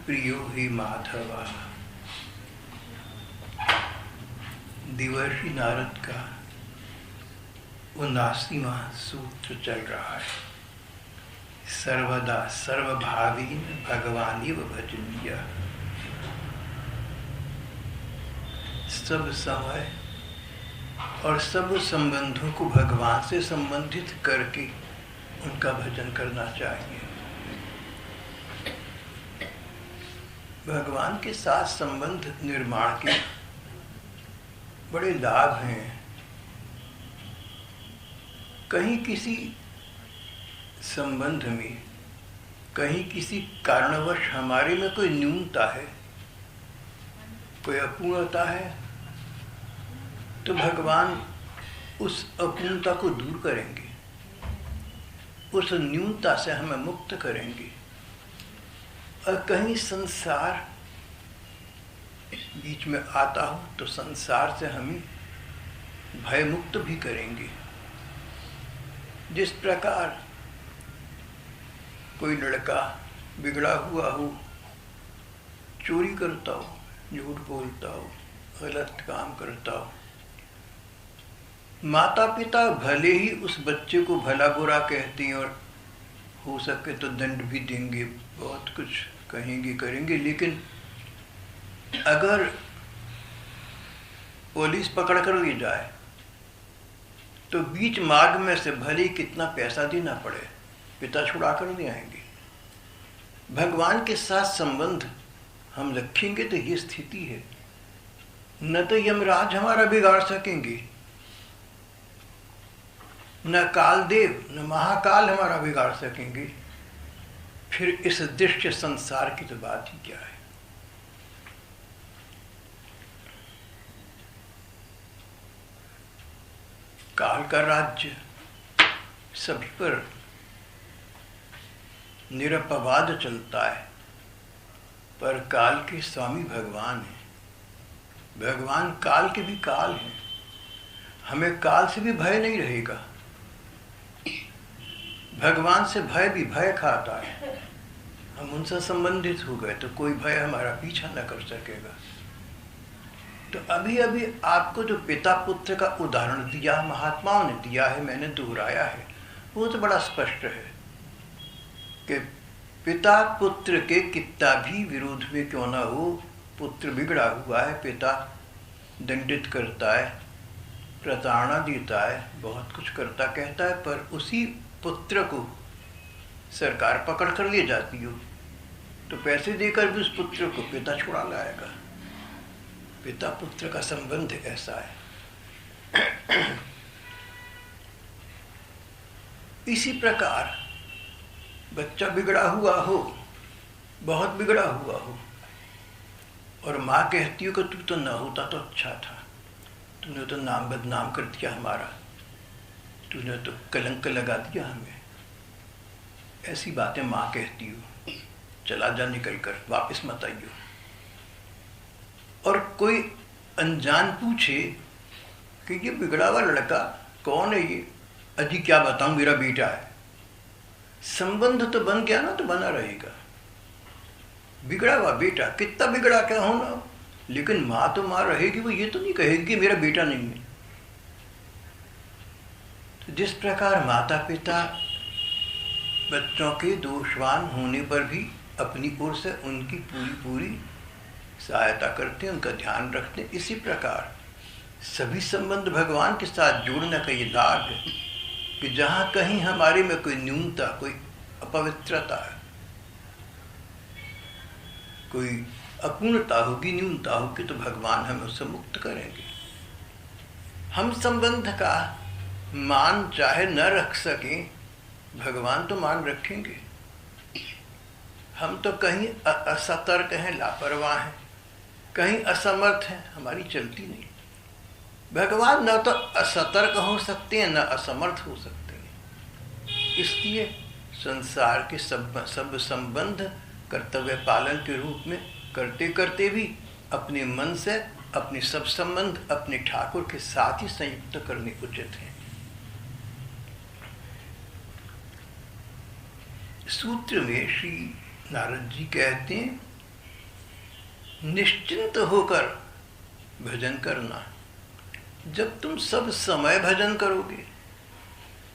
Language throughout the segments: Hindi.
प्रियो हि माधवा। देवर्षि नारद का 79वां सूत्र चल रहा है। सर्वदा सर्वभावीन भगवानीव भजनीय। सब समय और सब संबंधों को भगवान से संबंधित करके उनका भजन करना चाहिए। भगवान के साथ संबंध निर्माण के बड़े लाभ हैं। कहीं किसी संबंध में, कहीं किसी कारणवश हमारे में कोई न्यूनता है, कोई अपूर्णता है, तो भगवान उस अपूर्णता को दूर करेंगे, उस न्यूनता से हमें मुक्त करेंगे। और कहीं संसार बीच में आता हो तो संसार से हमें भय मुक्त भी करेंगे। जिस प्रकार कोई लड़का बिगड़ा हुआ हो, चोरी करता हो, झूठ बोलता हो, गलत काम करता हो, माता पिता भले ही उस बच्चे को भला बुरा कहते हैं और हो सके तो दंड भी देंगे, बहुत कुछ कहेंगे करेंगे, लेकिन अगर पुलिस पकड़ कर ले जाए तो बीच मार्ग में से भले कितना पैसा देना पड़े, पिता छुड़ा कर ले आएंगे। भगवान के साथ संबंध हम रखेंगे तो ये स्थिति है। न तो यमराज हमारा बिगाड़ सकेंगे, न कालदेव न महाकाल हमारा बिगाड़ सकेंगे, फिर इस दृश्य संसार की तो बात ही क्या है। काल का राज्य सभी पर निरपवाद चलता है, पर काल के स्वामी भगवान है। भगवान काल के भी काल हैं, हमें काल से भी भय नहीं रहेगा। भगवान से भय भी भय खाता है। हम उनसे संबंधित हो गए तो कोई भय हमारा पीछा न कर सकेगा। तो अभी अभी आपको जो पिता पुत्र का उदाहरण दिया, महात्माओं ने दिया है, मैंने दोहराया है, वो तो बड़ा स्पष्ट है कि पिता पुत्र के कितना भी विरोध में क्यों ना हो, पुत्र बिगड़ा हुआ है, पिता दंडित करता है, प्रताड़ना देता है, बहुत कुछ करता कहता है, पर उसी पुत्र को सरकार पकड़ कर ले जाती हो तो पैसे देकर भी उस पुत्र को पिता छुड़ा लाएगा। पिता पुत्र का संबंध ऐसा है। इसी प्रकार बच्चा बिगड़ा हुआ हो, बहुत बिगड़ा हुआ हो, और माँ कहती हो कि तू तो न होता तो अच्छा था, तूने तो नाम बदनाम कर दिया हमारा, तूने तो कलंक लगा दिया हमें। ऐसी बातें माँ कहती हो, चला जा निकल कर, वापस मत आइयो। और कोई अनजान पूछे कि ये बिगड़ा हुआ लड़का कौन है, ये अजी क्या बताऊं, मेरा बेटा है। संबंध तो बन गया ना, तो बना रहेगा। बिगड़ा हुआ बेटा, कितना बिगड़ा क्या हो ना, लेकिन माँ तो माँ रहेगी, वो ये तो नहीं कहेगी कि मेरा बेटा नहीं है। तो जिस प्रकार माता पिता बच्चों के दोषवान होने पर भी अपनी ओर से उनकी पूरी सहायता करते हैं, उनका ध्यान रखते हैं, इसी प्रकार सभी संबंध भगवान के साथ जोड़ने का ये लाभ है कि जहाँ कहीं हमारे में कोई न्यूनता, कोई अपवित्रता है, कोई अपूर्णता होगी, न्यूनता होगी, तो भगवान हमें उससे मुक्त करेंगे। हम संबंध का मान चाहे न रख सकें, भगवान तो मान रखेंगे। हम तो कहीं असतर्क हैं, लापरवाह हैं, कहीं असमर्थ हैं, हमारी चलती नहीं। भगवान न तो असतर्क हो सकते हैं, न असमर्थ हो सकते हैं। इसलिए संसार के सब संबंध कर्तव्य पालन के रूप में करते करते भी अपने मन से अपने सब संबंध अपने ठाकुर के साथ ही संयुक्त करने उचित हैं। सूत्र में श्री नारद जी कहते हैं निश्चिंत होकर भजन करना। जब तुम सब समय भजन करोगे,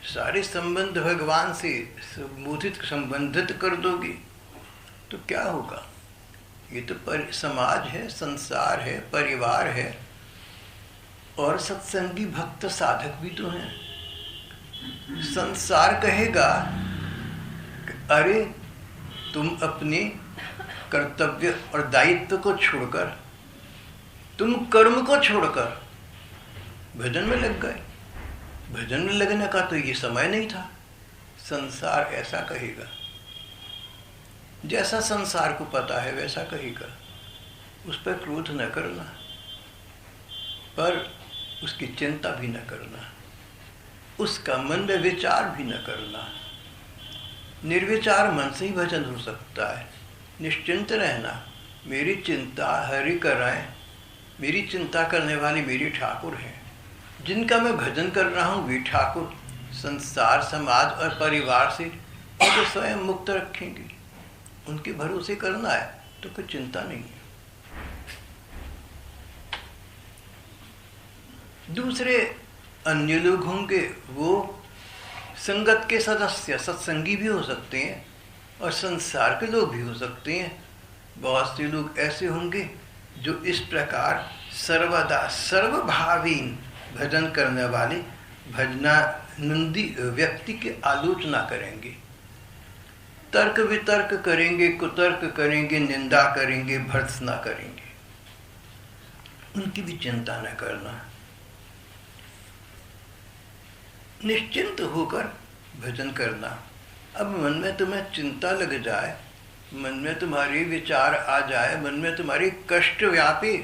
सारे संबंध भगवान से संबंधित कर दोगे, तो क्या होगा? ये तो समाज है, संसार है, परिवार है, और सत्संगी भक्त साधक भी तो हैं। संसार कहेगा कि अरे तुम अपने कर्तव्य और दायित्व को छोड़कर, तुम कर्म को छोड़कर भजन में लग गए। भजन में लगने का तो ये समय नहीं था। संसार ऐसा कहेगा, जैसा संसार को पता है वैसा कहेगा। उस पर क्रोध न करना, पर उसकी चिंता भी न करना, उसका मन में विचार भी न करना। निर्विचार मन से ही भजन हो सकता है। निश्चिंत रहना, मेरी चिंता हरि कराएं, मेरी चिंता करने वाले मेरे ठाकुर हैं। जिनका मैं भजन कर रहा हूँ वे ठाकुर संसार, समाज और परिवार से मुझे स्वयं मुक्त रखेंगे। उनके भरोसे करना है तो कोई चिंता नहीं है। दूसरे अन्य लोग होंगे, वो संगत के सदस्य, सत्संगी भी हो सकते हैं और संसार के लोग भी हो सकते हैं। बहुत से लोग ऐसे होंगे जो इस प्रकार सर्वदा सर्वभावीन भजन करने वाले भजनानंदी व्यक्ति की आलोचना करेंगे, तर्क वितर्क करेंगे, कुतर्क करेंगे, निंदा करेंगे, भर्त्सना करेंगे। उनकी भी चिंता न करना, निश्चिंत होकर भजन करना। अब मन में तुम्हें चिंता लग जाए, मन में तुम्हारी विचार आ जाए, मन में तुम्हारी कष्ट व्यापे,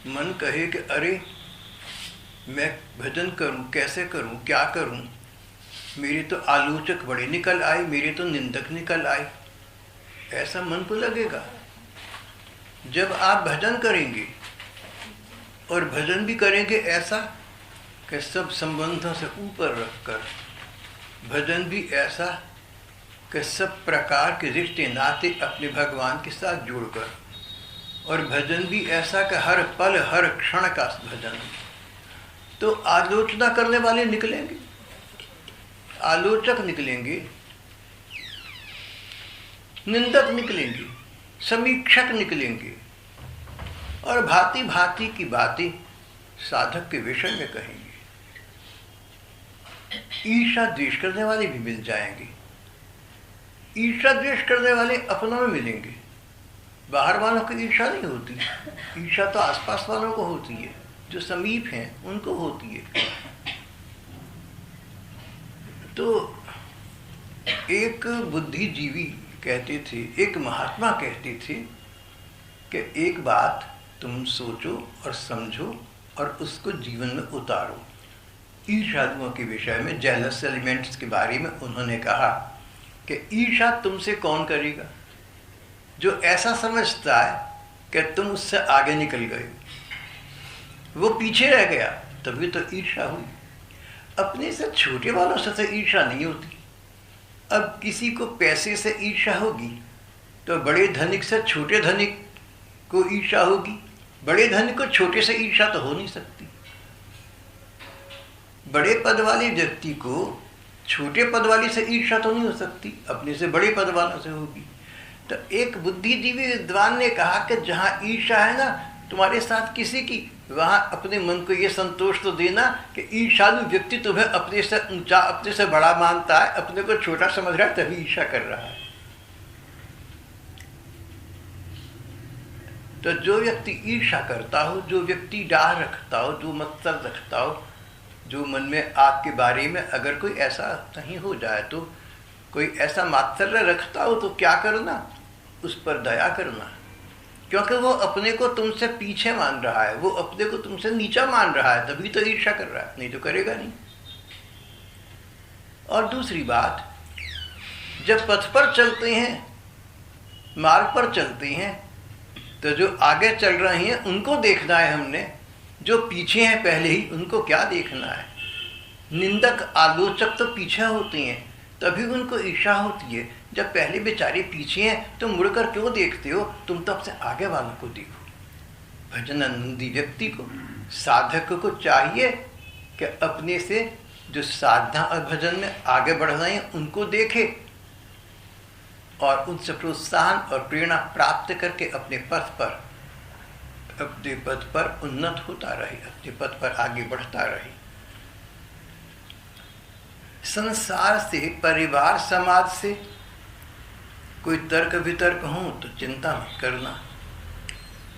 मन कहे कि अरे मैं भजन करूं, कैसे करूं, क्या करूं, मेरे तो आलोचक बड़े निकल आए, मेरे तो निंदक निकल आए, ऐसा मन को लगेगा। जब आप भजन करेंगे और भजन भी करेंगे ऐसा कि सब संबंधों से ऊपर रखकर, भजन भी ऐसा कि सब प्रकार के रिश्ते नाते अपने भगवान के साथ जोड़कर, और भजन भी ऐसा कि हर पल हर क्षण का भजन, तो आलोचना करने वाले निकलेंगे, आलोचक निकलेंगे, निंदक निकलेंगे, समीक्षक निकलेंगे, और भांति भांति की बातें साधक के विषय में कहेंगे। ईर्ष्या द्वेष करने वाले भी मिल जाएंगे। ईर्ष्या द्वेष करने वाले अपनों में मिलेंगे। बाहर वालों को ईर्ष्या नहीं होती, ईर्ष्या तो आसपास वालों को होती है, जो समीप हैं उनको होती है। तो एक बुद्धिजीवी कहते थे, एक महात्मा कहते थे कि एक बात तुम सोचो और समझो और उसको जीवन में उतारो। ईर्ष्यालुओं के विषय में, जेलस एलिमेंट्स के बारे में उन्होंने कहा कि ईर्ष्या तुमसे कौन करेगा? जो ऐसा समझता है कि तुम उससे आगे निकल गए, वो पीछे रह गया, तभी तो ईर्ष्या हुई। अपने से छोटे वालों से तो ईर्ष्या नहीं होती। अब किसी को पैसे से ईर्ष्या होगी तो बड़े धनिक से छोटे धनिक को ईर्ष्या होगी, बड़े धनिक को छोटे से ईर्ष्या तो हो नहीं सकती। बड़े पद वाले व्यक्ति को छोटे पद वाली से ईर्ष्या तो नहीं हो सकती, अपने से बड़े पद वालों से होगी। तो एक बुद्धिजीवी विद्वान ने कहा कि जहाँ ईर्ष्या है ना तुम्हारे साथ किसी की, वहाँ अपने मन को ये संतोष तो देना कि ईर्ष्यालु व्यक्ति तुम्हें अपने से ऊंचा, अपने से बड़ा मानता है, अपने को छोटा समझ रहा है, तभी ईर्ष्या कर रहा है। तो जो व्यक्ति ईर्ष्या करता हो, जो व्यक्ति डाह रखता हो, जो मत्सर रखता हो, जो मन में आपके बारे में अगर कोई ऐसा कहीं हो जाए, तो कोई ऐसा मात्सर्य रखता हो, तो क्या करना? उस पर दया करना, क्योंकि वो अपने को तुमसे पीछे मान रहा है, वो अपने को तुमसे नीचा मान रहा है, तभी तो ईर्ष्या कर रहा है, नहीं तो करेगा नहीं। और दूसरी बात, जब पथ पर चलते हैं, मार्ग पर चलते हैं, तो जो आगे चल रहे हैं उनको देखना है हमने, जो पीछे हैं पहले ही उनको क्या देखना है। निंदक आलोचक तो पीछे होते हैं, तभी उनको ईर्ष्या होती है। जब पहले बेचारे पीछे हैं तो मुड़कर क्यों देखते हो? तुम तो अपने आगे वालों को देखो। भजनानंदी व्यक्ति को, साधक को चाहिए कि अपने से जो साधना और भजन में आगे बढ़ रहे हैं उनको देखे और उनसे प्रोत्साहन और प्रेरणा प्राप्त करके अपने पथ पर उन्नत होता रहे, अपने पथ पर आगे बढ़ता रहे। संसार से, परिवार समाज से कोई तर्क वितर्क हो तो चिंता मत करना,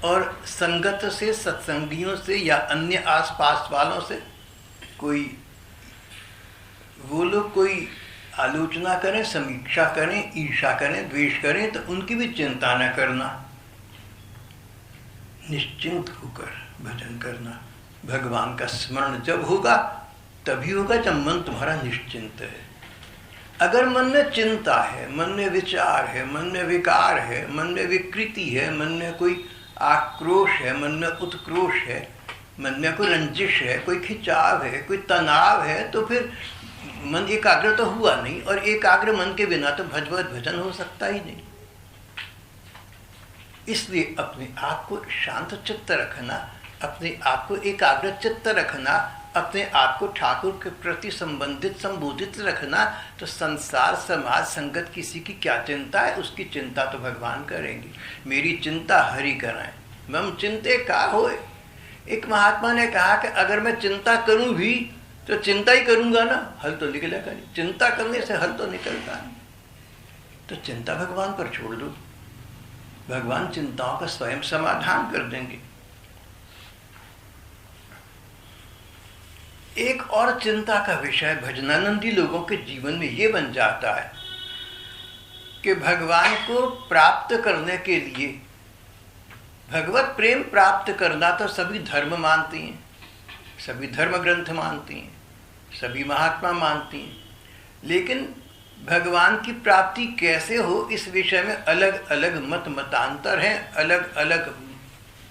और संगत से, सत्संगियों से या अन्य आसपास वालों से वो लोग कोई आलोचना करें, समीक्षा करें, ईर्ष्या करें, द्वेष करें तो उनकी भी चिंता न करना। निश्चिंत होकर भजन करना। भगवान का स्मरण जब होगा तभी होगा जब मन तुम्हारा निश्चिंत है। अगर मन में चिंता है, मन में विचार है, मन में विकार है, मन में विकृति है, मन में कोई आक्रोश है, मन में उत्क्रोश है, मन में कोई रंजिश है, कोई खिंचाव है, कोई तनाव है, तो फिर मन एकाग्र तो हुआ नहीं, और एकाग्र मन के बिना तो भगवत भजन हो सकता ही नहीं। इसलिए अपने आप को शांत चित्त रखना, अपने आप को एकाग्र चित्त रखना, अपने आप को ठाकुर के प्रति संबोधित रखना, तो संसार, समाज, संगत किसी की क्या चिंता है, उसकी चिंता तो भगवान करेंगे। मेरी चिंता हरि कराएं, मम चिंते का होए। एक महात्मा ने कहा कि अगर मैं चिंता करूं भी तो चिंता ही करूंगा ना, हल तो निकलेगा नहीं। चिंता करने से हल तो निकलता नहीं, तो चिंता भगवान पर छोड़ दो, भगवान चिंताओं का स्वयं समाधान कर देंगे। एक और चिंता का विषय भजनानंदी लोगों के जीवन में ये बन जाता है कि भगवान को प्राप्त करने के लिए, भगवत प्रेम प्राप्त करना तो सभी धर्म मानती हैं, सभी धर्म ग्रंथ मानती हैं, सभी महात्मा मानती हैं, लेकिन भगवान की प्राप्ति कैसे हो इस विषय में अलग अलग मतांतर हैं, अलग अलग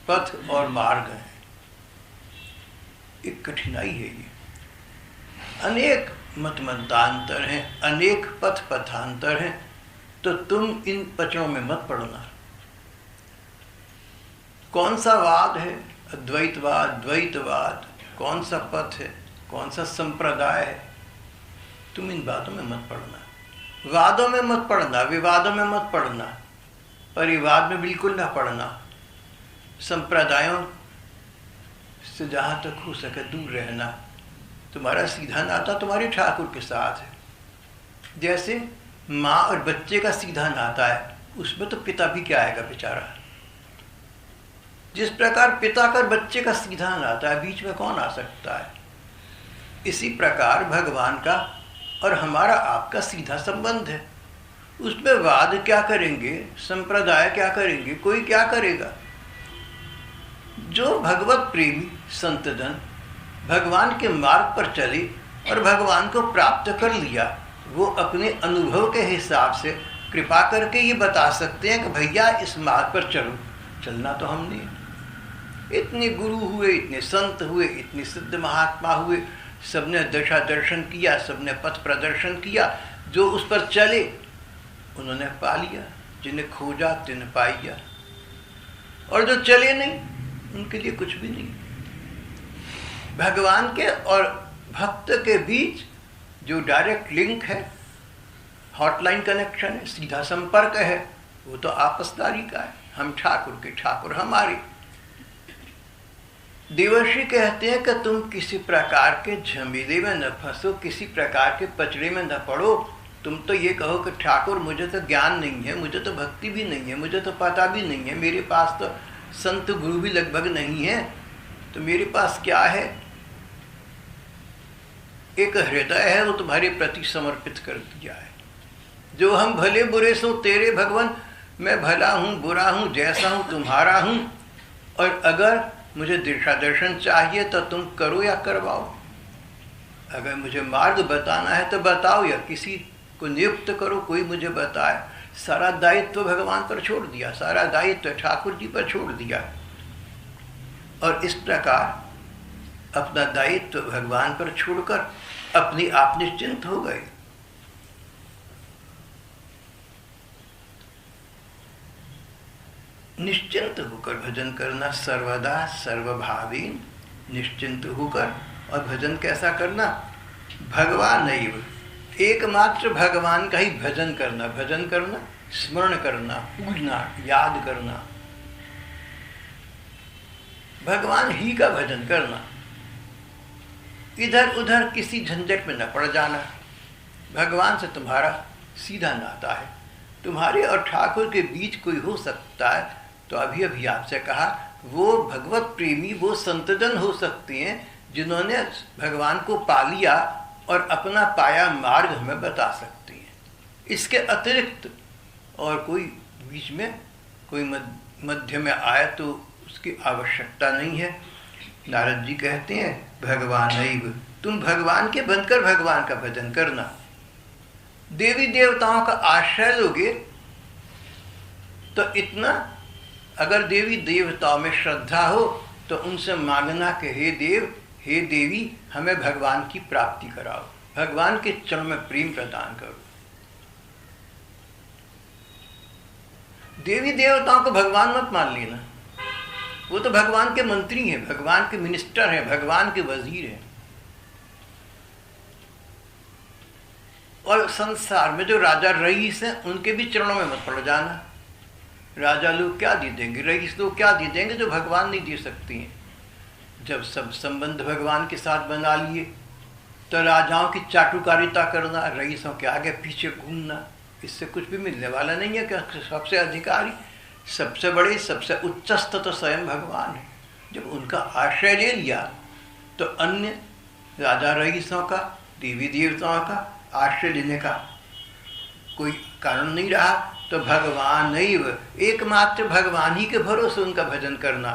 पथ और मार्ग हैं। एक कठिनाई है ये। अनेक मतांतर हैं, अनेक पथांतर हैं, तो तुम इन पचड़ों में मत पड़ना। कौन सा वाद है, अद्वैतवाद, द्वैतवाद, कौन सा पथ है, कौन सा संप्रदाय है, तुम इन बातों में मत पड़ना। वादों में मत पड़ना, विवादों में मत पड़ना, परिवार में बिल्कुल ना पड़ना, संप्रदायों से जहाँ तक हो सके दूर रहना। तुम्हारा सीधा नाता तुम्हारे ठाकुर के साथ है। जैसे माँ और बच्चे का सीधा नाता है, उसमें तो पिता भी क्या आएगा बेचारा। जिस प्रकार पिता का बच्चे का सीधा नाता है, बीच में कौन आ सकता है। इसी प्रकार भगवान का और हमारा आपका सीधा संबंध है। उसमें वाद क्या करेंगे, संप्रदाय क्या करेंगे, कोई क्या करेगा। जो भगवत प्रेमी संतजन भगवान के मार्ग पर चले और भगवान को प्राप्त कर लिया, वो अपने अनुभव के हिसाब से कृपा करके ये बता सकते हैं कि भैया इस मार्ग पर चलो। चलना तो हमने, इतने गुरु हुए, इतने संत हुए, इतने सिद्ध महात्मा हुए, सबने दशा दर्शन किया, सबने पथ प्रदर्शन किया। जो उस पर चले उन्होंने पा लिया, जिन्हें खोजा तिन्हें पाया, और जो चले नहीं उनके लिए कुछ भी नहीं। भगवान के और भक्त के बीच जो डायरेक्ट लिंक है, हॉटलाइन कनेक्शन है, सीधा संपर्क है, वो तो आपसदारी का है। हम ठाकुर के, ठाकुर हमारे। देवर्षि कहते हैं कि तुम किसी प्रकार के झमेले में न फंसो, किसी प्रकार के पचड़े में न पड़ो। तुम तो ये कहो कि ठाकुर मुझे तो ज्ञान नहीं है, मुझे तो भक्ति भी नहीं है, मुझे तो पता भी नहीं है, मेरे पास तो संत गुरु भी लगभग नहीं है, तो मेरे पास क्या है। एक हृदय है, वो तुम्हारे प्रति समर्पित कर दिया है। जो हम भले बुरे सो तेरे भगवान, मैं भला हूँ बुरा हूँ, जैसा हूँ तुम्हारा हूँ, और अगर मुझे दिशा दर्शन चाहिए तो तुम करो या करवाओ। अगर मुझे मार्ग बताना है तो बताओ, या किसी को नियुक्त करो, कोई मुझे बताए। सारा दायित्व भगवान पर छोड़ दिया, सारा दायित्व ठाकुर जी पर छोड़ दिया, और इस प्रकार अपना दायित्व भगवान पर छोड़कर अपने आप निश्चिंत हो गए। निश्चिंत होकर भजन करना, सर्वदा सर्वभावीन, निश्चिंत होकर। और भजन कैसा करना? भगवान नैव, एकमात्र भगवान का ही भजन करना। भजन करना, स्मरण करना, पूजना, याद करना, भगवान ही का भजन करना। इधर उधर किसी झंझट में न पड़ जाना। भगवान से तुम्हारा सीधा नाता है। तुम्हारे और ठाकुर के बीच कोई हो सकता है तो अभी अभी आपसे कहा, वो भगवत प्रेमी, वो संतजन हो सकते हैं जिन्होंने भगवान को पा लिया और अपना पाया मार्ग हमें बता सकते हैं। इसके अतिरिक्त और कोई बीच में कोई मध्य में आए तो उसकी आवश्यकता नहीं है। नारद जी कहते हैं, भगवान नैव, तुम भगवान के बनकर भगवान का भजन करना। देवी देवताओं का आश्रय लोगे तो इतना, अगर देवी देवताओं में श्रद्धा हो तो उनसे मांगना कि हे देव, हे देवी, हमें भगवान की प्राप्ति कराओ, भगवान के चरण में प्रेम प्रदान करो। देवी देवताओं को भगवान मत मान लेना, वो तो भगवान के मंत्री हैं, भगवान के मिनिस्टर हैं, भगवान के वजीर हैं। और संसार में जो राजा रईस हैं उनके भी चरणों में मत पड़ जाना। राजा लोग क्या दे देंगे, रईस लोग क्या दे देंगे जो भगवान नहीं दे सकती हैं। जब सब संबंध भगवान के साथ बना लिए तो राजाओं की चाटुकारिता करना, रईसों के आगे पीछे घूमना, इससे कुछ भी मिलने वाला नहीं है। कि सबसे अधिकारी, सबसे बड़े, सबसे उच्चस्थ तो स्वयं भगवान है। जब उनका आश्रय ले लिया तो अन्य राजा रईसों का, देवी देवताओं का आश्रय लेने का कोई कारण नहीं रहा। तो भगवान नैव, एकमात्र भगवान ही के भरोसे उनका भजन करना।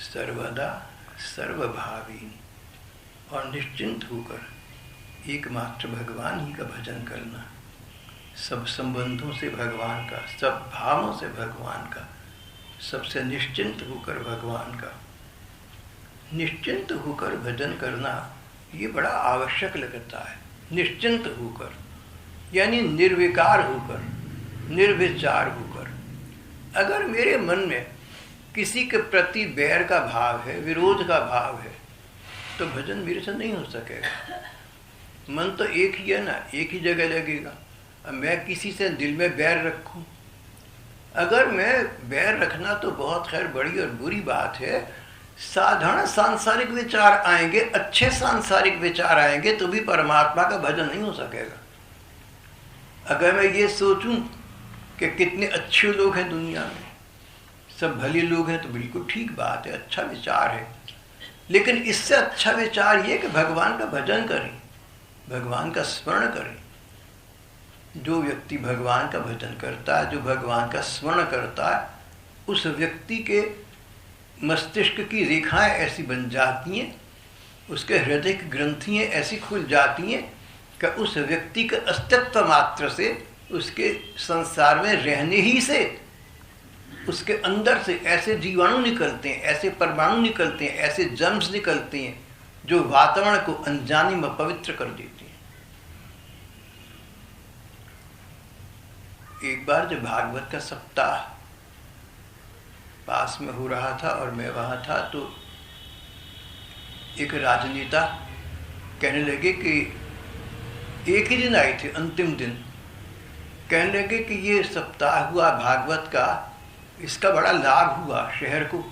सर्वदा सर्वभावी और निश्चिंत होकर एकमात्र भगवान ही का भजन करना। सब संबंधों से भगवान का, सब भावों से भगवान का, सबसे निश्चिंत होकर भगवान का। निश्चिंत होकर भजन करना ये बड़ा आवश्यक लगता है। निश्चिंत होकर यानी निर्विकार होकर, निर्विचार होकर। अगर मेरे मन में किसी के प्रति बैर का भाव है, विरोध का भाव है, तो भजन मेरे से नहीं हो सकेगा। मन तो एक ही है ना, एक ही जगह लगेगा। अब मैं किसी से दिल में बैर रखूं, अगर मैं बैर रखना तो बहुत खैर बड़ी और बुरी बात है। साधारण सांसारिक विचार आएंगे, अच्छे सांसारिक विचार आएंगे तो भी परमात्मा का भजन नहीं हो सकेगा। अगर मैं ये सोचूं कि कितने अच्छे लोग हैं दुनिया में, सब भले लोग हैं, तो बिल्कुल ठीक बात है, अच्छा विचार है। लेकिन इससे अच्छा विचार ये कि भगवान का भजन करें, भगवान का स्मरण करें। जो व्यक्ति भगवान का भजन करता है, जो भगवान का स्मरण करता है, उस व्यक्ति के मस्तिष्क की रेखाएं ऐसी बन जाती हैं, उसके हृदय की ग्रंथियां ऐसी खुल जाती हैं कि उस व्यक्ति के अस्तित्व मात्र से, उसके संसार में रहने ही से, उसके अंदर से ऐसे जीवाणु निकलते हैं, ऐसे परमाणु निकलते हैं, ऐसे जर्म्स निकलते हैं जो वातावरण को अनजाने में पवित्र कर देते हैं। एक बार जब भागवत का सप्ताह पास में हो रहा था और मैं वहाँ था, तो एक राजनेता कहने लगे कि एक ही दिन आए थे, अंतिम दिन, कहने लगे कि ये सप्ताह हुआ भागवत का, इसका बड़ा लाभ हुआ शहर को।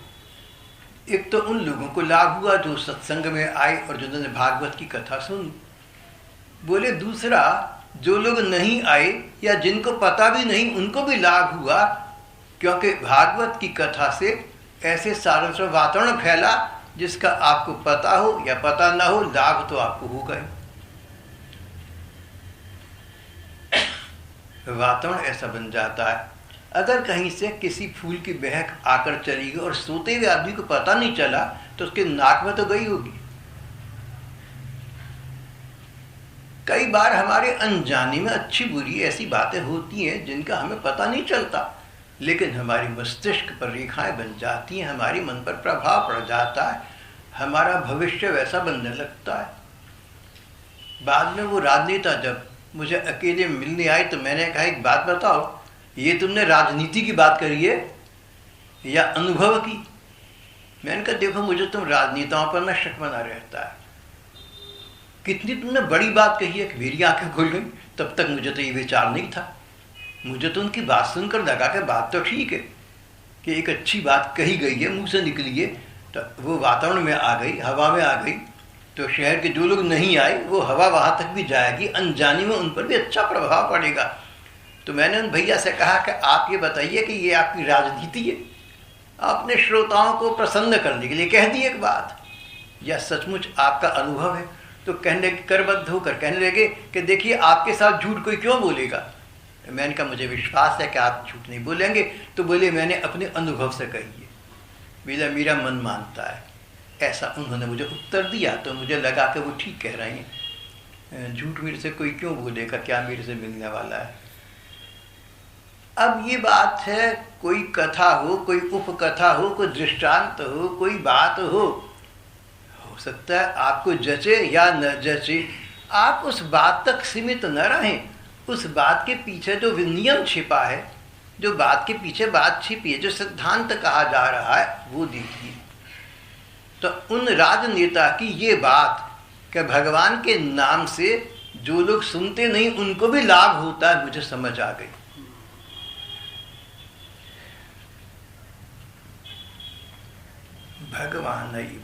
एक तो उन लोगों को लाभ हुआ जो सत्संग में आए और जिन्होंने भागवत की कथा सुनी। बोले दूसरा, जो लोग नहीं आए या जिनको पता भी नहीं, उनको भी लाभ हुआ, क्योंकि भागवत की कथा से ऐसे सारा वातावरण फैला जिसका आपको पता हो या पता ना हो, लाभ तो आपको हो गए। वातावरण ऐसा बन जाता है। अगर कहीं से किसी फूल की महक आकर चली गई और सोते हुए आदमी को पता नहीं चला, तो उसके नाक में तो गई होगी। कई बार हमारे अनजाने में अच्छी बुरी ऐसी बातें होती हैं जिनका हमें पता नहीं चलता, लेकिन हमारी मस्तिष्क पर रेखाएं बन जाती हैं, हमारी मन पर प्रभाव पड़ जाता है, हमारा भविष्य वैसा बनने लगता है। बाद में वो राजनेता जब मुझे अकेले मिलने आए तो मैंने कहा एक बात बताओ, ये तुमने राजनीति की बात करी है या अनुभव की? मैंने कहा देखो मुझे तुम राजनेताओं पर ना शक बना रहता है, कितनी तुमने बड़ी बात कही है कि मेरी आंखें खुल गई। तब तक मुझे तो ये विचार नहीं था। मुझे तो उनकी बात सुनकर लगा कि बात तो ठीक है कि एक अच्छी बात कही गई है, मुंह से निकली है, तो वो वातावरण में आ गई, हवा में आ गई, तो शहर के जो लोग नहीं आए वो हवा वहाँ तक भी जाएगी, अनजानी में उन पर भी अच्छा प्रभाव पड़ेगा। तो मैंने उन भैया से कहा कि आप ये बताइए कि ये आपकी राजनीति है, आपने श्रोताओं को प्रसन्न करने के लिए कह दी एक बात, या सचमुच आपका अनुभव है? तो कहने करबद्ध होकर कहने लगे कि देखिए आपके साथ झूठ कोई क्यों बोलेगा। मैंने कहा मुझे विश्वास है कि आप झूठ नहीं बोलेंगे। तो बोले मैंने अपने अनुभव से कही है, मेरा मन मानता है। ऐसा उन्होंने मुझे उत्तर दिया तो मुझे लगा कि वो ठीक कह रहे हैं, झूठ मेरे से कोई क्यों बोलेगा, क्या मेरे से मिलने वाला है। अब ये बात है, कोई कथा हो, कोई उपकथा हो, कोई दृष्टांत हो, कोई बात हो सकता है आपको जचे या न जचे, आप उस बात तक सीमित न रहें। उस बात के पीछे जो नियम छिपा है, जो बात के पीछे बात छिपी है, जो सिद्धांत कहा जा रहा है, वो देखिए। तो उन राजनेता की ये बात कि भगवान के नाम से जो लोग सुनते नहीं उनको भी लाभ होता है, मुझे समझ आ गई। भगवान नहीं,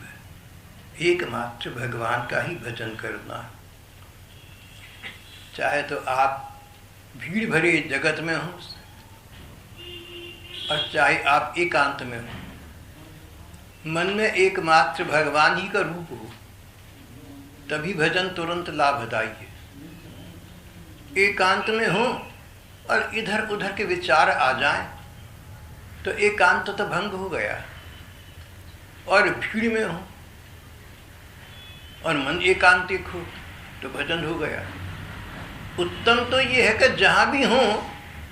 एकमात्र भगवान का ही भजन करना। चाहे तो आप भीड़ भरे जगत में हो और चाहे आप एकांत में हो, मन में एकमात्र भगवान ही का रूप हो, तभी भजन तुरंत लाभदायी है। एकांत में हो और इधर उधर के विचार आ जाएं तो एकांत तो भंग हो गया, और भीड़ में हो और मन एकांतिक हो तो भजन हो गया। उत्तम तो ये है कि जहाँ भी हो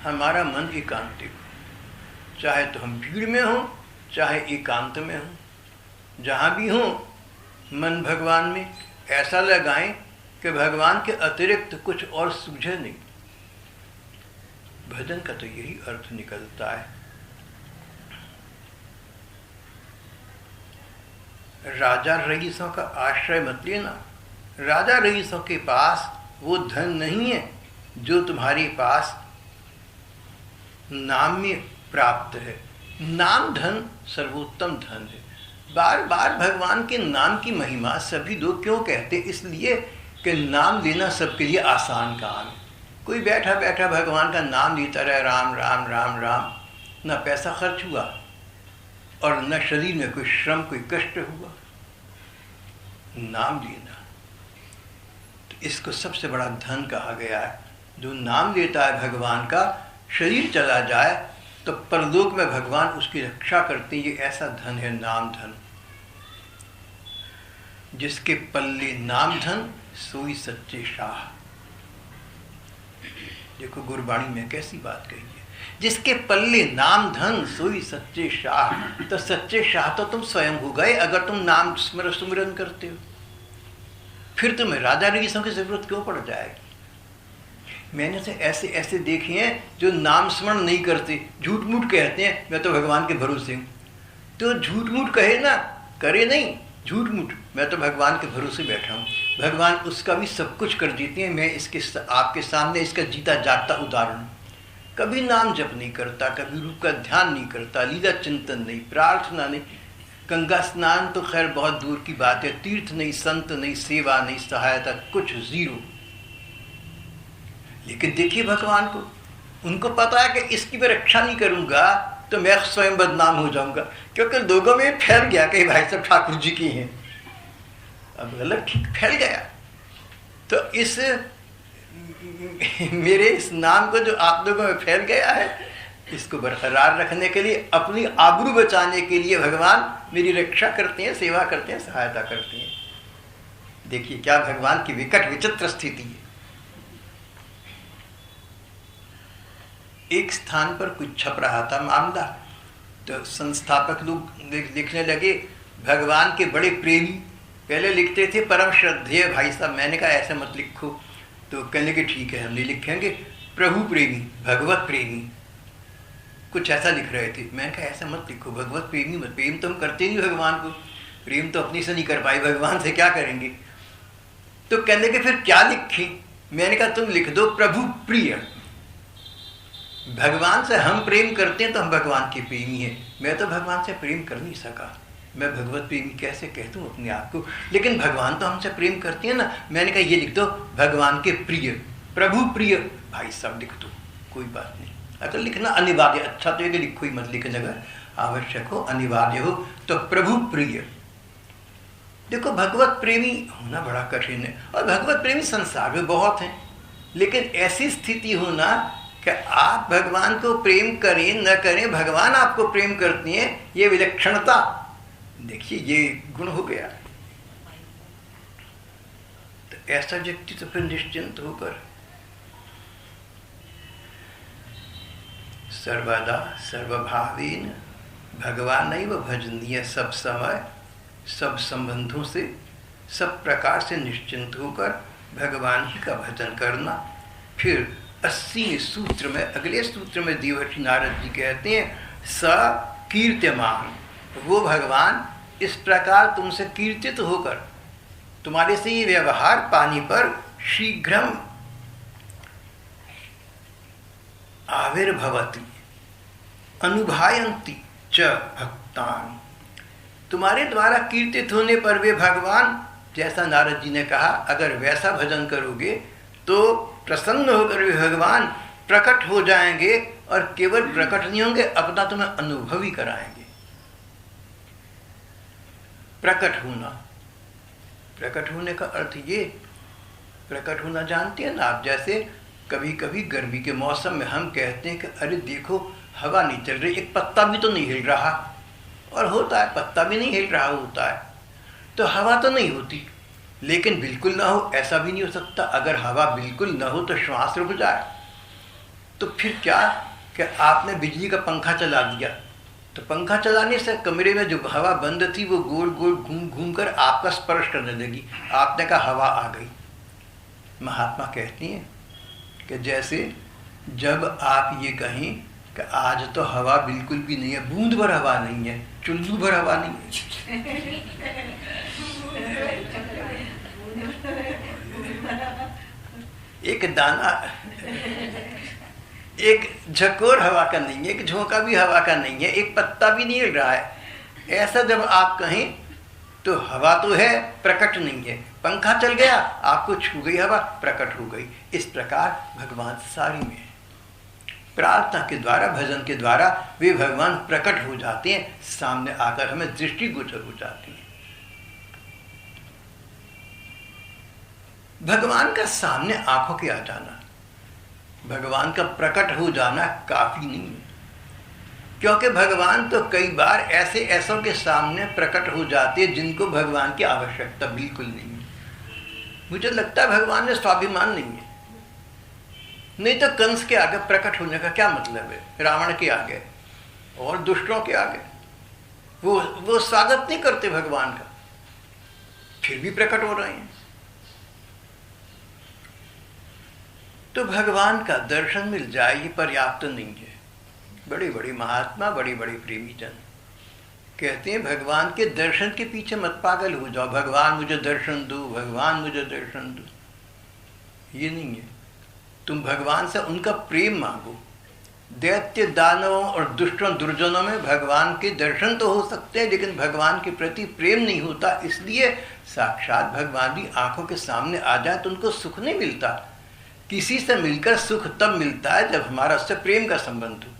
हमारा मन एकांतिक हो, चाहे तो हम भीड़ में हो चाहे एकांत में हो, जहाँ भी हो मन भगवान में ऐसा लगाएं कि भगवान के अतिरिक्त कुछ और सूझे नहीं। भजन का तो यही अर्थ निकलता है। राजा रईसों का आश्रय मत लेना। राजा रईसों के पास वो धन नहीं है जो तुम्हारे पास नाम में प्राप्त है। नाम धन सर्वोत्तम धन है। बार बार भगवान के नाम की महिमा सभी लोग क्यों कहते? इसलिए कि नाम लेना सबके लिए आसान काम है। कोई बैठा बैठा भगवान का नाम लेता रहे, राम राम राम राम, ना पैसा खर्च हुआ और न शरीर में कोई श्रम, कोई कष्ट हुआ। नाम लेना तो इसको सबसे बड़ा धन कहा गया है। जो नाम लेता है भगवान का, शरीर चला जाए तो परलोक में भगवान उसकी रक्षा करते हैं। ये ऐसा धन है नाम धन। जिसके पल्ले नाम धन सोई सच्चे शाह। देखो गुरबाणी में कैसी बात कही है, जिसके पल्ले नाम धन सोई सच्चे शाह। तो सच्चे शाह तो तुम स्वयं हो गए अगर तुम नाम सुमिरन करते हो। फिर तुम्हें राजा रईसों की जरूरत क्यों पड़ जाएगी? मैंने से ऐसे ऐसे देखे हैं जो नाम स्मरण नहीं करते, झूठ मूठ कहते हैं मैं तो भगवान के भरोसे हूँ। तो झूठ मूठ कहे ना, करे नहीं, झूठ मूठ मैं तो भगवान के भरोसे बैठा हूँ। भगवान उसका भी सब कुछ कर देते हैं। मैं इसके आपके सामने इसका जीता जागता उदाहरण। कभी नाम जप नहीं करता, कभी रूप का ध्यान नहीं करता, लीला चिंतन नहीं, प्रार्थना नहीं, गंगा स्नान तो खैर बहुत दूर की बात है, तीर्थ नहीं, संत नहीं, सेवा नहीं, सहायता, कुछ जीरो। लेकिन देखिए भगवान को, उनको पता है कि इसकी मैं रक्षा नहीं करूंगा तो मैं स्वयं बदनाम हो जाऊंगा, क्योंकि लोगों में फैल गया कि भाई साहब ठाकुर जी की हैं। अब गलत ठीक फैल गया। तो इस मेरे इस नाम को जो आप लोगों में फैल गया है, इसको बरकरार रखने के लिए, अपनी आबरू बचाने के लिए भगवान मेरी रक्षा करते हैं, सेवा करते हैं, सहायता करते हैं। देखिए क्या भगवान की विकट विचित्र स्थिति है। एक स्थान पर कुछ छप रहा था मामला, तो संस्थापक लोग लिखने लगे भगवान के बड़े प्रेमी पहले लिखते थे परम श्रद्धेय भाई साहब, मैंने कहा ऐसा मत लिखो, तो कहने के ठीक है हम नहीं लिखेंगे, प्रभु प्रेमी, भगवत प्रेमी, कुछ ऐसा लिख रहे थे। मैंने कहा ऐसा मत लिखो, भगवत प्रेमी मत, प्रेम तो हम करते नहीं भगवान को, प्रेम तो अपनी से नहीं कर पाए, भगवान से क्या करेंगे। तो कहने के फिर क्या लिखें, मैंने कहा तुम लिख दो प्रभु प्रिय। भगवान से हम प्रेम करते हैं तो हम भगवान के प्रेमी हैं। मैं तो भगवान से प्रेम कर नहीं सका, मैं भगवत प्रेमी कैसे कह दूं अपने आप को, लेकिन भगवान तो हमसे प्रेम करते हैं ना। मैंने कहा ये लिख दो भगवान के प्रिय, प्रभु प्रिय भाई साहब लिख दो, कोई बात नहीं। अगर लिखना अनिवार्य, अच्छा तो ये लिखो ही मत, लेकिन अगर आवश्यक हो, अनिवार्य हो तो प्रभु प्रिय। देखो भगवत प्रेमी होना बड़ा कठिन है, और भगवत प्रेमी संसार में बहुत हैं, लेकिन ऐसी स्थिति होना कि आप भगवान को प्रेम करें न करें, भगवान आपको प्रेम करती हैं, ये विलक्षणता, देखिए ये गुण हो गया। तो ऐसा व्यक्ति तो फिर निश्चिंत होकर सर्वदा सर्वभावेन भगवान नहीं वह भजनीय, सब समय सब संबंधों से सब प्रकार से निश्चिंत होकर भगवान ही का भजन करना। फिर 80 सूत्र में, अगले सूत्र में देवर्षि नारद जी कहते हैं स कीर्त्यमान, वो भगवान इस प्रकार तुमसे कीर्तित होकर तुम्हारे से ये व्यवहार पाने पर शीघ्रम आविर्भवति अनुभायन्ति च भक्तान, तुम्हारे द्वारा कीर्तित होने पर वे भगवान, जैसा नारद जी ने कहा, अगर वैसा भजन करोगे तो प्रसन्न होकर वे भगवान प्रकट हो जाएंगे, और केवल प्रकट नहीं होंगे, अपना तुम्हें अनुभव ही कराएंगे। प्रकट होना, प्रकट होने का अर्थ ये, प्रकट होना जानते हैं ना आप, जैसे कभी कभी गर्मी के मौसम में हम कहते हैं कि अरे देखो हवा नहीं चल रही, एक पत्ता भी तो नहीं हिल रहा, और होता है पत्ता भी नहीं हिल रहा होता है, तो हवा तो नहीं होती। लेकिन बिल्कुल ना हो ऐसा भी नहीं हो सकता, अगर हवा बिल्कुल ना हो तो श्वास रुक जाए। तो फिर क्या कि आपने बिजली का पंखा चला दिया, तो पंखा चलाने से कमरे में जो हवा बंद थी वो गोल गोल घूम घूम कर आपका स्पर्श करने लगी, आपने कहा हवा आ गई। महात्मा कहती हैं कि जैसे जब आप ये कहें कि आज तो हवा बिल्कुल भी नहीं है, बूंद भर हवा नहीं है, चुल्लू भर हवा नहीं है, एक दाना, एक झकोर हवा का नहीं है, एक झोंका भी हवा का नहीं है, एक पत्ता भी नहीं हिल रहा है, ऐसा जब आप कहें तो हवा तो है, प्रकट नहीं है। पंखा चल गया, आपको छू गई हवा, प्रकट हो गई। इस प्रकार भगवान सारी में प्रार्थना के द्वारा, भजन के द्वारा वे भगवान प्रकट हो जाते हैं, सामने आकर हमें दृष्टिगोचर हो जाती है। भगवान का सामने आंखों के आ जाना, भगवान का प्रकट हो जाना काफी नहीं है, क्योंकि भगवान तो कई बार ऐसे ऐसों के सामने प्रकट हो जाते हैं जिनको भगवान की आवश्यकता बिल्कुल नहीं है। मुझे लगता है भगवान में स्वाभिमान नहीं है, नहीं तो कंस के आगे प्रकट होने का क्या मतलब है, रावण के आगे और दुष्टों के आगे वो स्वागत नहीं करते भगवान का, फिर भी प्रकट हो रहे हैं। तो भगवान का दर्शन मिल जाए ये पर्याप्त नहीं है। बड़े बड़े महात्मा, बड़े बड़े प्रेमी जन कहते हैं भगवान के दर्शन के पीछे मत पागल हो जाओ, भगवान मुझे दर्शन दो, भगवान मुझे दर्शन दो। ये नहीं है, तुम भगवान से उनका प्रेम मांगो। दैत्य दानवों और दुष्टों दुर्जनों में भगवान के दर्शन तो हो सकते हैं, लेकिन भगवान के प्रति प्रेम नहीं होता। इसलिए साक्षात भगवान भी आंखों के सामने आ जाए तो उनको सुख नहीं मिलता। किसी से मिलकर सुख तब मिलता है जब हमारा उससे प्रेम का संबंध हो।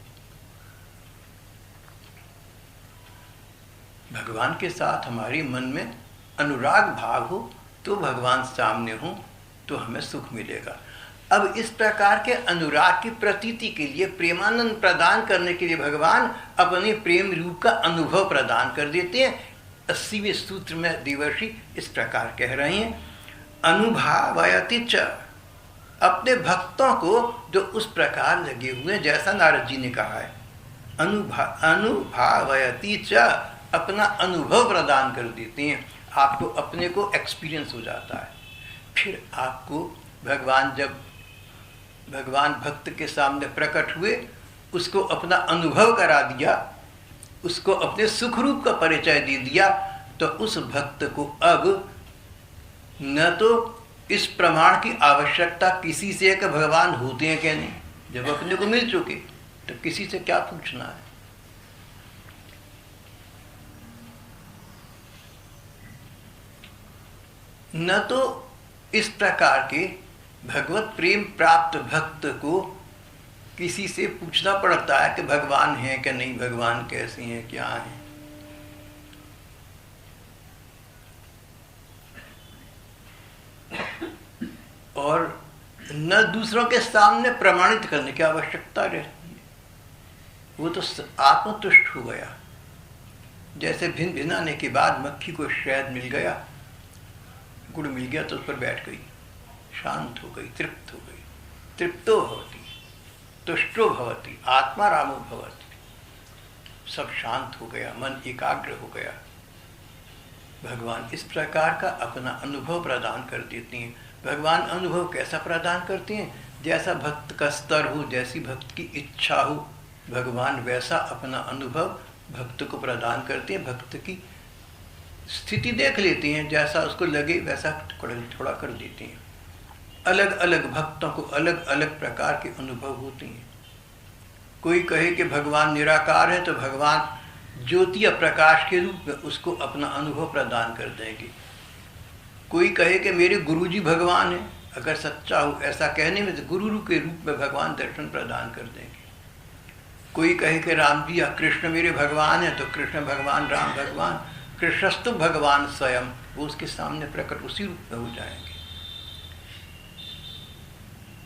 भगवान के साथ हमारी मन में अनुराग भाव हो तो भगवान सामने हो तो हमें सुख मिलेगा। अब इस प्रकार के अनुराग की प्रतीति के लिए, प्रेमानंद प्रदान करने के लिए भगवान अपने प्रेम रूप का अनुभव प्रदान कर देते हैं। 80वें सूत्र में देवर्षि इस प्रकार कह रहे हैं, अनुभावयति च, अपने भक्तों को जो उस प्रकार लगे हुए जैसा नारद जी ने कहा है, अनुभावयति च, अपना अनुभव प्रदान कर देते हैं। आपको अपने को एक्सपीरियंस हो जाता है। फिर आपको जब भगवान भक्त के सामने प्रकट हुए, उसको अपना अनुभव करा दिया, उसको अपने सुख रूप का परिचय दे दिया, तो उस भक्त को अब न तो इस प्रमाण की आवश्यकता किसी से कि भगवान होते हैं क्या नहीं, जब अपने को मिल चुके तो किसी से क्या पूछना है। न तो इस प्रकार के भगवत प्रेम प्राप्त भक्त को किसी से पूछना पड़ता है कि भगवान हैं कि नहीं, भगवान कैसे हैं, क्या हैं। और न दूसरों के सामने प्रमाणित करने की आवश्यकता रहती है, वो तो आत्मतुष्ट हो गया। जैसे भिन भिनाने के बाद मक्खी को शहद मिल गया, गुड़ मिल गया तो उस पर बैठ गई, शांत हो गई, तृप्त हो गई। तृप्तो भवति, तुष्टो भवति, आत्मा रामो भवति। सब शांत हो गया, मन एकाग्र हो गया। भगवान इस प्रकार का अपना अनुभव प्रदान कर देती हैं। भगवान अनुभव कैसा प्रदान करते हैं? जैसा भक्त का स्तर हो, जैसी भक्त की इच्छा हो, भगवान वैसा अपना अनुभव भक्त को प्रदान करते हैं। भक्त की स्थिति देख लेते हैं, जैसा उसको लगे वैसा थोड़ा कर देते हैं। अलग अलग भक्तों को अलग अलग प्रकार के अनुभव होते हैं। कोई कहे कि भगवान निराकार है तो भगवान ज्योति या प्रकाश के रूप में उसको अपना अनुभव प्रदान कर देंगे। कोई कहे कि मेरे गुरुजी भगवान है, अगर सच्चा हो ऐसा कहने में तो गुरु के रूप में भगवान दर्शन प्रदान कर देंगे। कोई कहे कि राम जी या कृष्ण मेरे भगवान है तो कृष्ण भगवान, राम भगवान, कृष्णस्तु भगवान स्वयं, वो उसके सामने प्रकट उसी रूप में हो जाएंगे।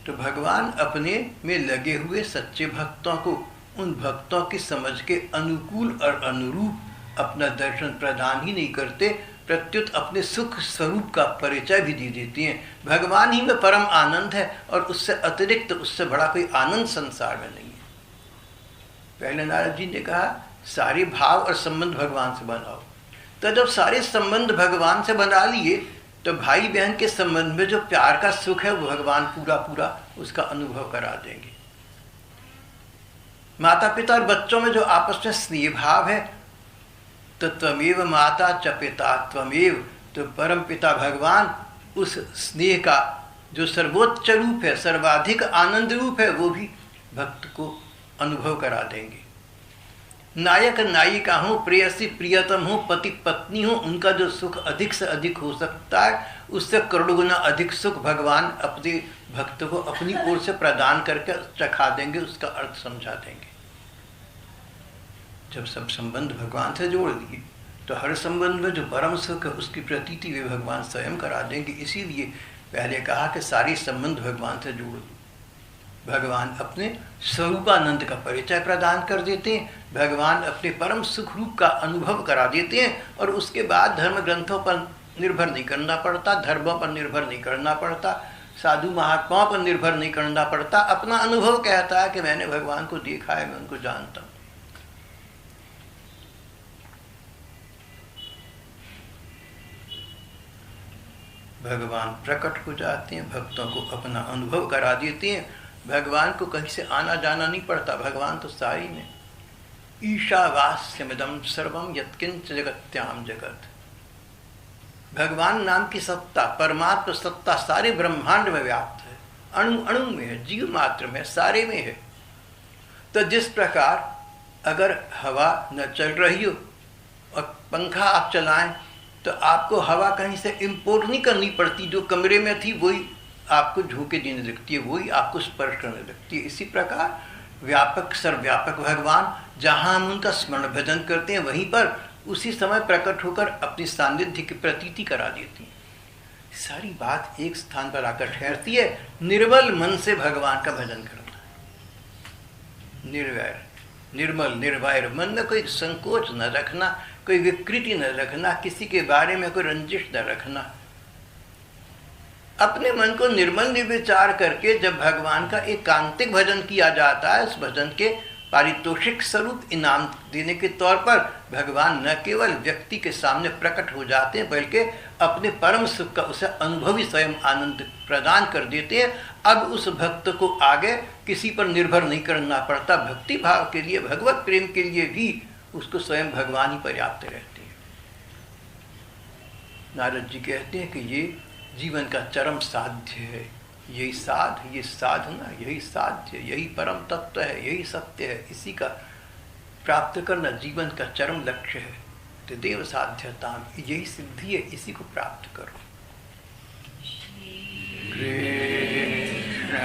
तो भगवान अपने में लगे हुए सच्चे भक्तों को उन भक्तों की समझ के अनुकूल और अनुरूप अपना दर्शन प्रदान ही नहीं करते, प्रत्युत अपने सुख स्वरूप का परिचय भी दे देते हैं। भगवान ही में परम आनंद है और उससे अतिरिक्त, उससे बड़ा कोई आनंद संसार में नहीं है। पहले नारद जी ने कहा सारे भाव और संबंध भगवान से बनाओ। तो जब सारे संबंध भगवान से बना लिए तो भाई बहन के संबंध में जो प्यार का सुख है वो भगवान पूरा पूरा उसका अनुभव करा देंगे। माता पिता और बच्चों में जो आपस में स्नेह भाव है, तो त्वमेव माता च पिता त्वमेव, तो परम पिता भगवान उस स्नेह का जो सर्वोच्च रूप है, सर्वाधिक आनंद रूप है, वो भी भक्त को अनुभव करा देंगे। नायक नायिका हो, प्रेयसी प्रियतम हो, पति पत्नी हो, उनका जो सुख अधिक से अधिक हो सकता है उससे करोड़ गुना अधिक सुख भगवान अपने भक्त को अपनी ओर से प्रदान करके चखा देंगे, उसका अर्थ समझा देंगे। जब सब संबंध भगवान से जोड़ दिए तो हर संबंध में जो परम सुख है उसकी प्रतीति वे भगवान स्वयं करा देंगे। इसीलिए पहले कहा कि सारी संबंध भगवान से जोड़ दो। भगवान अपने स्वरूपानंद का परिचय प्रदान कर देते हैं, भगवान अपने परम सुख रूप का अनुभव करा देते हैं, और उसके बाद धर्म ग्रंथों पर निर्भर नहीं करना पड़ता, धर्मों पर निर्भर नहीं करना पड़ता, साधु महात्माओं पर निर्भर नहीं करना पड़ता। अपना अनुभव कहता है कि मैंने भगवान को देखा है, मैं उनको जानता हूँ। भगवान प्रकट हो जाते हैं, भक्तों को अपना अनुभव करा देते हैं। भगवान को कहीं से आना जाना नहीं पड़ता, भगवान तो सारी में। ईशावास्यमिदं सर्वं यत्किंच जगत्याम जगत। भगवान नाम की सत्ता, परमात्म सत्ता सारे ब्रह्मांड में व्याप्त है, अणु अणु में है, जीव मात्र में, सारे में है। तो जिस प्रकार अगर हवा न चल रही हो और पंखा आप चलाएं तो आपको हवा कहीं से इंपोर्ट नहीं करनी पड़ती, जो कमरे में थी वही आपको झोंके देने लगती है, वही आपको स्पर्श करने लगती है। इसी प्रकार व्यापक सर्वव्यापक भगवान, जहाँ हम उनका स्मरण भजन करते हैं वहीं पर उसी समय प्रकट होकर अपनी सानिध्य की प्रतीति करा देती है। सारी बात एक स्थान पर आकर ठहरती है, निर्मल मन से भगवान का भजन करना है। निर्वैर, निर्मल निर्वैर, मन में कोई संकोच न रखना, कोई विकृति न रखना, किसी के बारे में कोई रंजिश न रखना। अपने मन को निर्मल निर्विचार करके जब भगवान का एकांतिक भजन किया जाता है, उस भजन के पारितोषिक स्वरूप इनाम देने के तौर पर भगवान न केवल व्यक्ति के सामने प्रकट हो जाते हैं बल्कि अपने परम सुख का उसे अनुभवी स्वयं आनंद प्रदान कर देते हैं। अब उस भक्त को आगे किसी पर निर्भर नहीं करना पड़ता। भक्ति भाव के लिए, भगवत प्रेम के लिए भी उसको स्वयं भगवान ही पर्याप्त रहते हैं। नारद जी कहते हैं कि ये जीवन का चरम साध्य है, यही ये साधना, यही साध्य, यही परम तत्व है, यही सत्य है। इसी का प्राप्त करना जीवन का चरम लक्ष्य है। तो देव साध्यता यही सिद्धि है, इसी को प्राप्त करो। कृष्ण